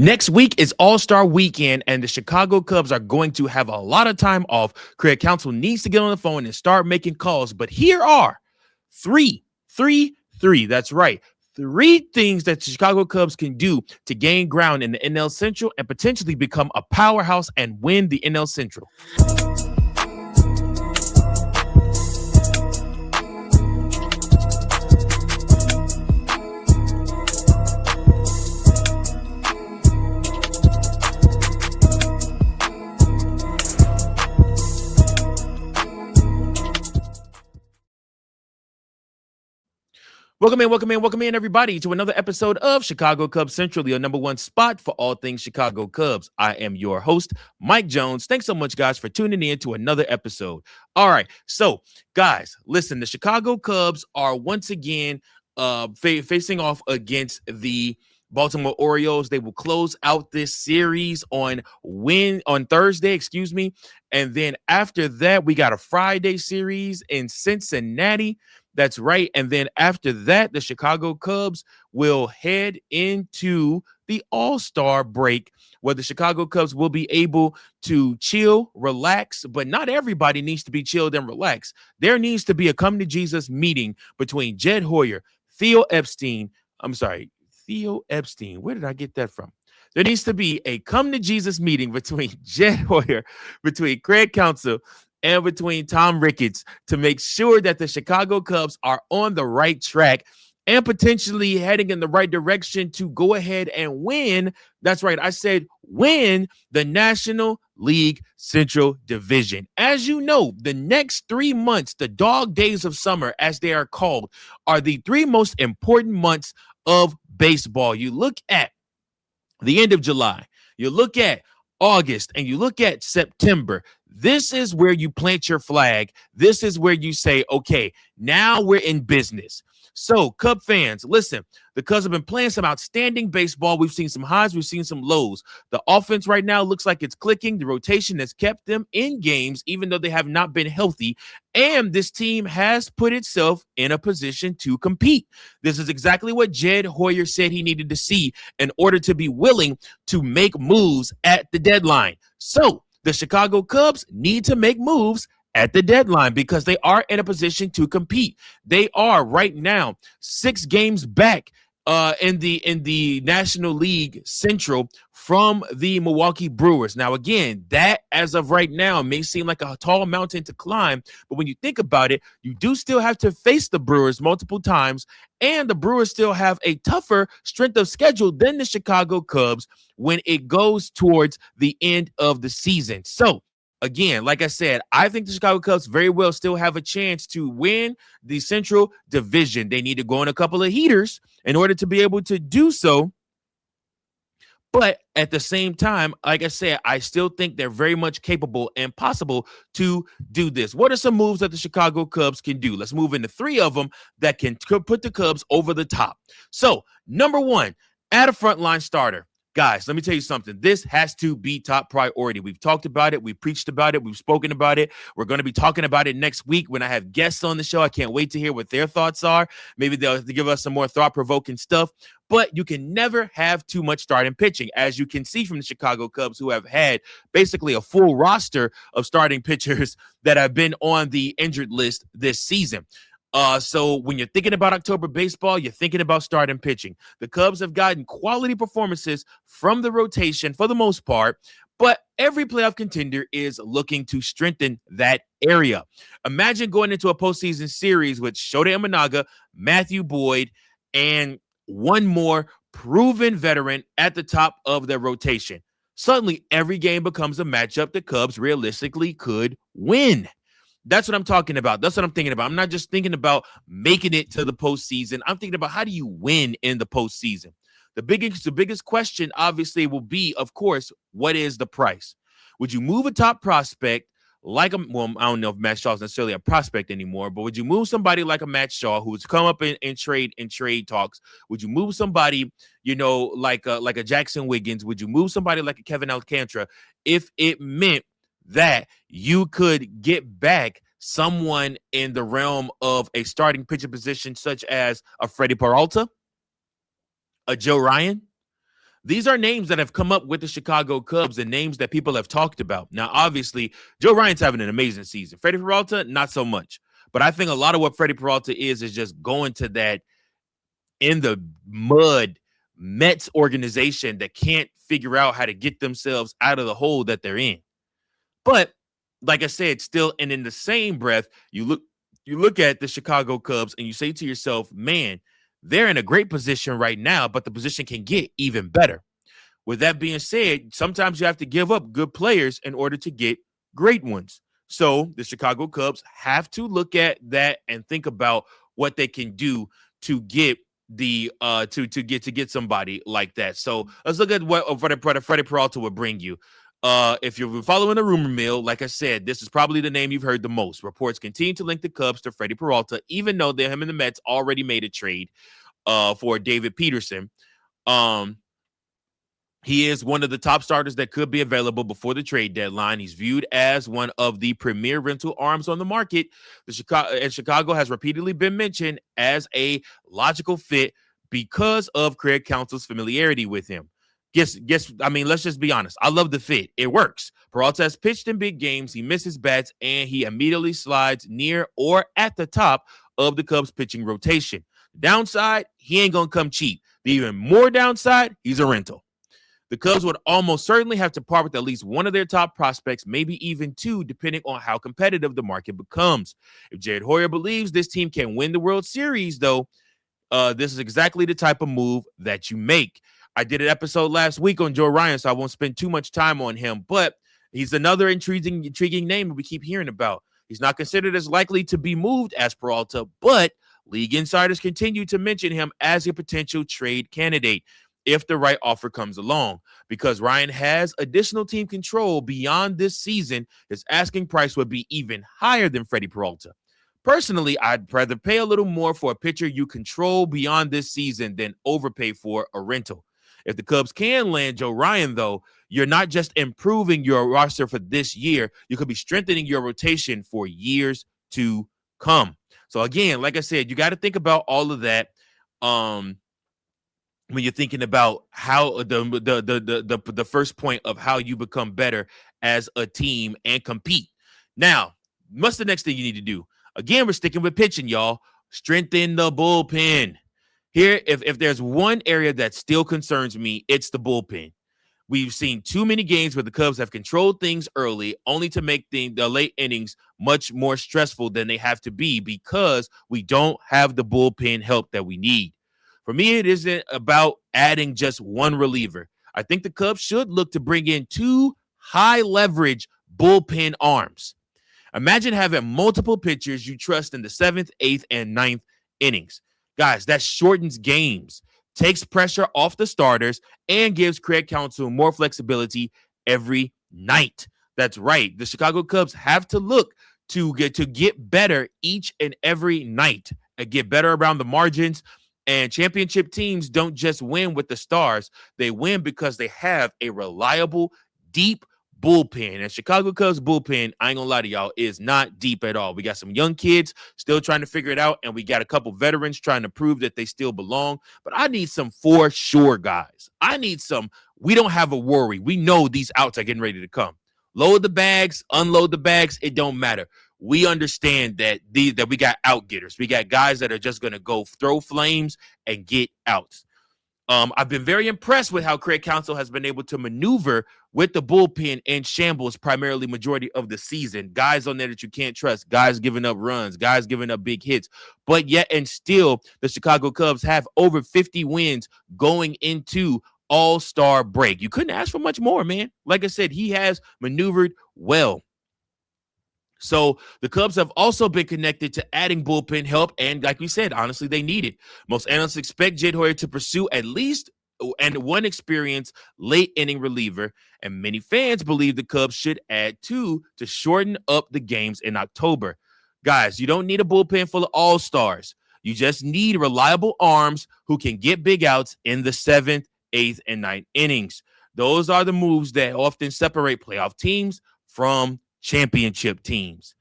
Next week is All-Star Weekend, and the Chicago Cubs are going to have a lot of time off. Craig Counsell needs to get on the phone and start making calls. But here are three. That's right. Three things that the Chicago Cubs can do to gain ground in the NL Central and potentially become a powerhouse and win the NL Central. Welcome in, everybody, to another episode of Chicago Cubs Central, your number one spot for all things Chicago Cubs. I am your host, Mike Jones. Thanks so much, guys, for tuning in to another episode. All right, so, guys, listen, the Chicago Cubs are once again facing off against the Baltimore Orioles. They will close out this series on Thursday, and then after that, we got a Friday series in Cincinnati. That's right. And then after that, the Chicago Cubs will head into the All-Star break, where the Chicago Cubs will be able to chill, relax, but not everybody needs to be chilled and relaxed. There needs to be a come to Jesus meeting between Jed Hoyer, Theo Epstein. Where did I get that from? There needs to be a come to Jesus meeting between Jed Hoyer, between Craig Counsell, and between Tom Ricketts to make sure that the Chicago Cubs are on the right track and potentially heading in the right direction to go ahead and win. That's right. I said win the National League Central Division. As you know, the next 3 months, the dog days of summer, as they are called, are the three most important months of baseball. You look at the end of July, you look at August, and you look at September. This is where you plant your flag. This is where you say, okay, now we're in business. So, Cub fans, listen, the Cubs have been playing some outstanding baseball. We've seen some highs. We've seen some lows. The offense right now looks like it's clicking. The rotation has kept them in games, even though they have not been healthy. And this team has put itself in a position to compete. This is exactly what Jed Hoyer said he needed to see in order to be willing to make moves at the deadline. So, the Chicago Cubs need to make moves at the deadline because they are in a position to compete. They are right now 6 games back in the National League Central from the Milwaukee Brewers. Now, again, that as of right now may seem like a tall mountain to climb, but when you think about it, you do still have to face the Brewers multiple times, and the Brewers still have a tougher strength of schedule than the Chicago Cubs when it goes towards the end of the season. So, again, like I said, I think the Chicago Cubs very well still have a chance to win the Central Division. They need to go on a couple of heaters in order to be able to do so. But at the same time, like I said, I still think they're very much capable and possible to do this. What are some moves that the Chicago Cubs can do? Let's move into 3 of them that can put the Cubs over the top. So, number 1, add a frontline starter. Guys, let me tell you something. This has to be top priority. We've talked about it. We've preached about it. We've spoken about it. We're going to be talking about it next week when I have guests on the show. I can't wait to hear what their thoughts are. Maybe they'll give us some more thought-provoking stuff. But you can never have too much starting pitching, as you can see from the Chicago Cubs, who have had basically a full roster of starting pitchers that have been on the injured list this season. So when you're thinking about October baseball, you're thinking about starting pitching. The Cubs have gotten quality performances from the rotation for the most part, but every playoff contender is looking to strengthen that area. Imagine going into a postseason series with Shota Imanaga, Matthew Boyd, and one more proven veteran at the top of their rotation. Suddenly, every game becomes a matchup the Cubs realistically could win. That's what I'm talking about. That's what I'm thinking about. I'm not just thinking about making it to the postseason. I'm thinking about how do you win in the postseason? The biggest question, obviously, will be, of course, what is the price? Would you move a top prospect like I don't know if Matt Shaw is necessarily a prospect anymore, but would you move somebody like a Matt Shaw who's come up in trade talks? Would you move somebody, like a Jackson Wiggins? Would you move somebody like a Kevin Alcántara if it meant that you could get back someone in the realm of a starting pitcher position such as a Freddy Peralta, a Joe Ryan? These are names that have come up with the Chicago Cubs and names that people have talked about. Now, obviously, Joe Ryan's having an amazing season. Freddy Peralta, not so much. But I think a lot of what Freddy Peralta is just going to that in the mud Mets organization that can't figure out how to get themselves out of the hole that they're in. But like I said, still, and in the same breath, you look at the Chicago Cubs and you say to yourself, man, they're in a great position right now, but the position can get even better. With that being said, sometimes you have to give up good players in order to get great ones. So the Chicago Cubs have to look at that and think about what they can do to get the to get somebody like that. So let's look at what Freddy Peralta would bring you. If you're following the rumor mill, like I said, this is probably the name you've heard the most. Reports continue to link the Cubs to Freddy Peralta, even though him and the Mets already made a trade for David Peterson. He is one of the top starters that could be available before the trade deadline. He's viewed as one of the premier rental arms on the market. Chicago has repeatedly been mentioned as a logical fit because of Craig Counsell's familiarity with him. I mean, let's just be honest. I love the fit. It works. Peralta has pitched in big games. He misses bats, and he immediately slides near or at the top of the Cubs pitching rotation. Downside, he ain't going to come cheap. The even more downside, he's a rental. The Cubs would almost certainly have to part with at least one of their top prospects, maybe even two, depending on how competitive the market becomes. If Jed Hoyer believes this team can win the World Series, though, this is exactly the type of move that you make. I did an episode last week on Joe Ryan, so I won't spend too much time on him, but he's another intriguing name that we keep hearing about. He's not considered as likely to be moved as Peralta, but league insiders continue to mention him as a potential trade candidate if the right offer comes along. Because Ryan has additional team control beyond this season, his asking price would be even higher than Freddy Peralta. Personally, I'd rather pay a little more for a pitcher you control beyond this season than overpay for a rental. If the Cubs can land Joe Ryan, though, you're not just improving your roster for this year, you could be strengthening your rotation for years to come. So again, like I said, you got to think about all of that. When you're thinking about how the first point of how you become better as a team and compete. Now, what's the next thing you need to do? Again, we're sticking with pitching, y'all. Strengthen the bullpen. Here, if there's one area that still concerns me, it's the bullpen. We've seen too many games where the Cubs have controlled things early, only to make the late innings much more stressful than they have to be because we don't have the bullpen help that we need. For me, it isn't about adding just one reliever. I think the Cubs should look to bring in two high-leverage bullpen arms. Imagine having multiple pitchers you trust in the 7th, 8th, and 9th innings. Guys, that shortens games, takes pressure off the starters, and gives Craig Counsell more flexibility every night. That's right. The Chicago Cubs have to look to get better each and every night and get better around the margins. And championship teams don't just win with the stars. They win because they have a reliable, deep bullpen. And Chicago Cubs bullpen, I ain't gonna lie to y'all, is not deep at all. We got some young kids still trying to figure it out, and we got a couple veterans trying to prove that they still belong. But I need some for sure guys. I need some, we don't have a worry. We know these outs are getting ready to come. Load the bags, unload the bags, it don't matter. We understand that we got out-getters. We got guys that are just going to go throw flames and get outs. I've been very impressed with how Craig Counsell has been able to maneuver with the bullpen and shambles primarily majority of the season. Guys on there that you can't trust, guys giving up runs, guys giving up big hits. But yet and still, the Chicago Cubs have over 50 wins going into All-Star break. You couldn't ask for much more, man. Like I said, he has maneuvered well. So the Cubs have also been connected to adding bullpen help, and like we said, honestly, they need it. Most analysts expect Jed Hoyer to pursue at least one experienced late inning reliever, and many fans believe the Cubs should add two to shorten up the games in October. Guys, you don't need a bullpen full of all-stars. You just need reliable arms who can get big outs in the 7th, 8th, and 9th innings. Those are the moves that often separate playoff teams from championship teams.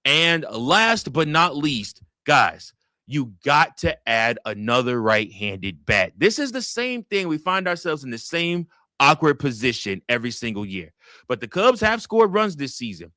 And last but not least, guys, you got to add another right-handed bat. This is the same thing. We find ourselves in the same awkward position every single year. But the Cubs have scored runs this season.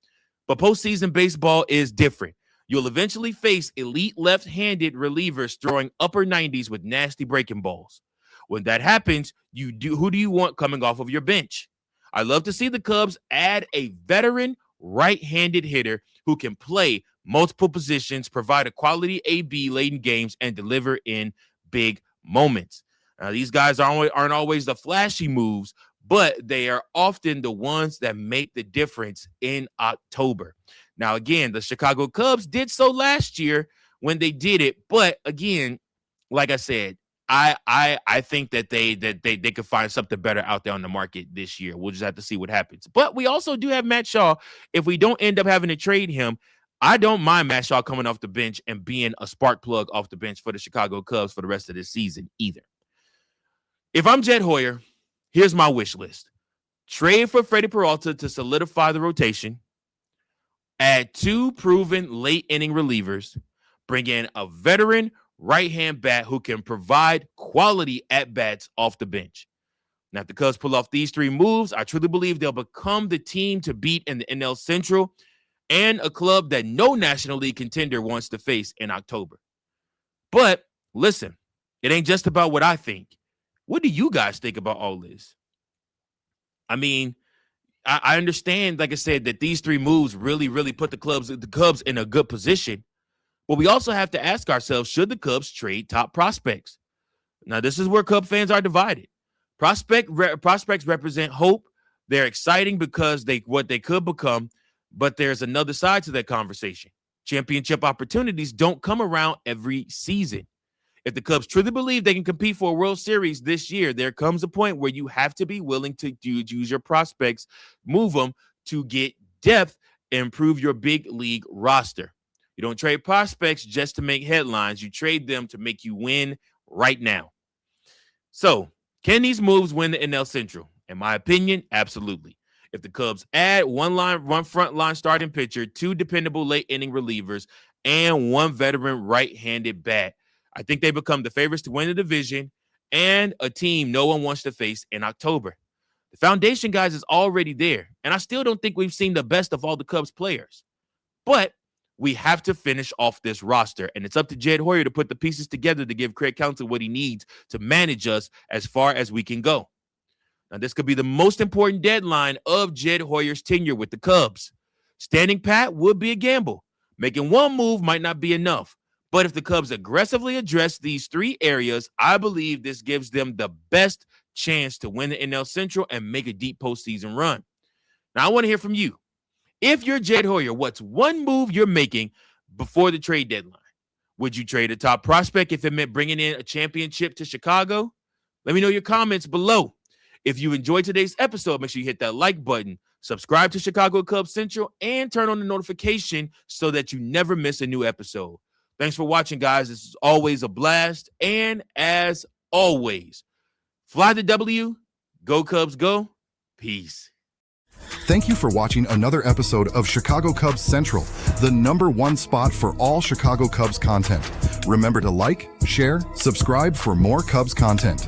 But postseason baseball is different. You'll eventually face elite left-handed relievers throwing upper 90s with nasty breaking balls. When that happens, who do you want coming off of your bench? I love to see the Cubs add a veteran right-handed hitter who can play multiple positions, provide a quality AB late in games, and deliver in big moments. Now, these guys aren't always the flashy moves, but they are often the ones that make the difference in October. Now, again, the Chicago Cubs did so last year when they did it, but again, like I said, I think that they could find something better out there on the market this year. We'll just have to see what happens. But we also do have Matt Shaw. If we don't end up having to trade him, I don't mind Matt Shaw coming off the bench and being a spark plug off the bench for the Chicago Cubs for the rest of this season either. If I'm Jed Hoyer, here's my wish list. Trade for Freddy Peralta to solidify the rotation. Add 2 proven late inning relievers. Bring in a veteran right-hand bat who can provide quality at-bats off the bench. Now, if the Cubs pull off these 3 moves, I truly believe they'll become the team to beat in the NL Central and a club that no National League contender wants to face in October. But listen, it ain't just about what I think. What do you guys think about all this? I mean, I understand, like I said, that these 3 moves really put the Cubs in a good position. But we also have to ask ourselves, should the Cubs trade top prospects? Now, this is where Cub fans are divided. Prospects represent hope. They're exciting because what they could become, but there's another side to that conversation. Championship opportunities don't come around every season. If the Cubs truly believe they can compete for a World Series this year, there comes a point where you have to be willing to use your prospects, move them to get depth, and improve your big league roster. You don't trade prospects just to make headlines. You trade them to make you win right now. So, can these moves win the NL Central? In my opinion, absolutely. If the Cubs add one frontline starting pitcher, 2 dependable late inning relievers, and 1 veteran right-handed bat, I think they become the favorites to win the division and a team no one wants to face in October. The foundation, guys, is already there, and I still don't think we've seen the best of all the Cubs players. But we have to finish off this roster, and it's up to Jed Hoyer to put the pieces together to give Craig Counsell what he needs to manage us as far as we can go. Now, this could be the most important deadline of Jed Hoyer's tenure with the Cubs. Standing pat would be a gamble. Making 1 move might not be enough. But if the Cubs aggressively address these 3 areas, I believe this gives them the best chance to win the NL Central and make a deep postseason run. Now, I want to hear from you. If you're Jed Hoyer, what's 1 move you're making before the trade deadline? Would you trade a top prospect if it meant bringing in a championship to Chicago? Let me know your comments below. If you enjoyed today's episode, make sure you hit that like button, subscribe to Chicago Cubs Central, and turn on the notification so that you never miss a new episode. Thanks for watching, guys. This is always a blast. And as always, fly the W, go Cubs, go. Peace. Thank you for watching another episode of Chicago Cubs Central, the #1 spot for all Chicago Cubs content. Remember to like, share, subscribe for more Cubs content.